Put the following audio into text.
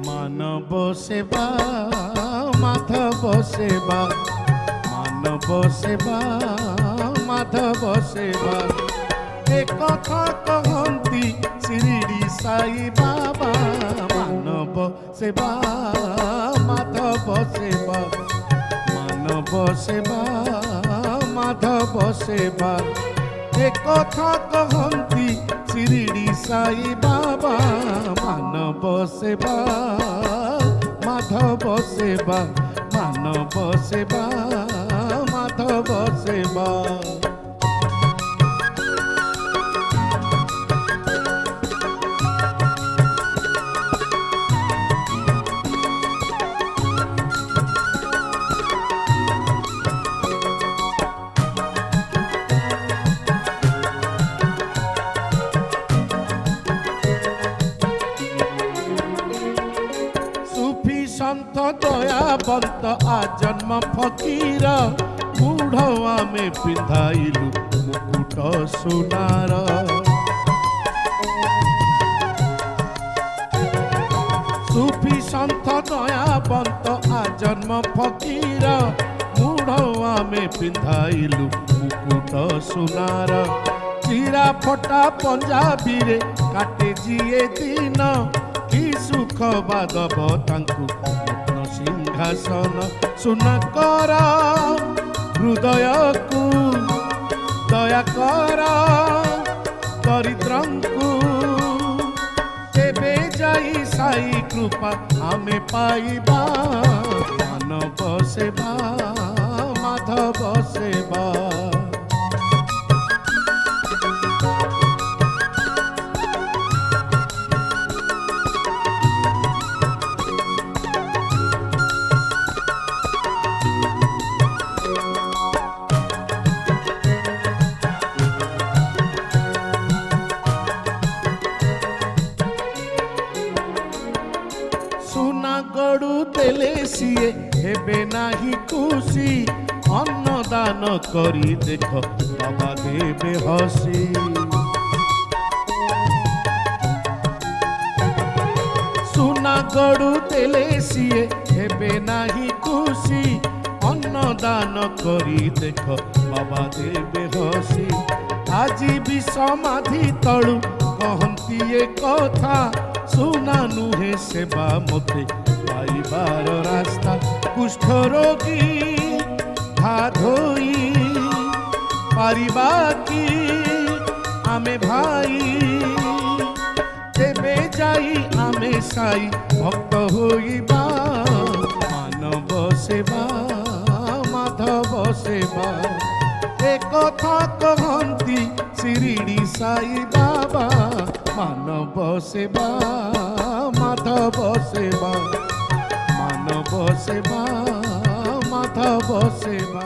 মানব সেবা মাধব সেবা, মানব সেবা মাধব সেবা, এ কথা কহନ୍ତି শিরডি সাই বাবা। মানব সেবা মাধব সেবা, মানব সেবা মাধব সেবা, এ কথা কহନ୍ତି শিরডি সাই বাবা। মানব সেবা মাধব সেবা, মানব সেবা মাধব সেবা। সন্ত দয়াবন্ত আজন্ম ফকির, মূঢ় আমি পিন্ধাইলু মুকুট সোনার। সুফি সন্ত দয়াবন্ত আজন্ম ফকির, মূঢ় আমি পিন্ধাইলু মুকুট সোনার। চিরা ফটা পঞ্জাবীরে কাটে জিয়ে দিন, কি সুখ বাদব তাঙ্কু রত্ন সিংহাসন। সুনা কর হৃদয়কু দয়া কর দরিদ্রঙ্কু, তেবে যাই সাই কৃপা আমি পাইবা। মানব সেবা মাধব সেবা। সুনা গড়ু দেলে সিয়ে হেবে নাহি খুশি, অন্নদান করি দেখ বাবা দেবে হসি। সুনা গড়ু দেলে সিয়ে হেবে নাহি খুশি, অন্নদান করি দেখ বাবা দেবে হসি। আজি বি সমাধি তলু কহନ୍ତି এ কথা, সুনা নুহে সেবা মতে পাইবার রাস্তা। কুষ্ঠ রোগী ঘা ধোই পারিবা কি আমি ভাই, তেবে যাই আমি সাই ভক্ত হইবা। মানব সেবা মাধব সেবা, এ কথা কহନ୍ତି শিরডি সাই বাবা। মানব সেবা মাধব সেবা, মানব সেবা মাধব সেবা।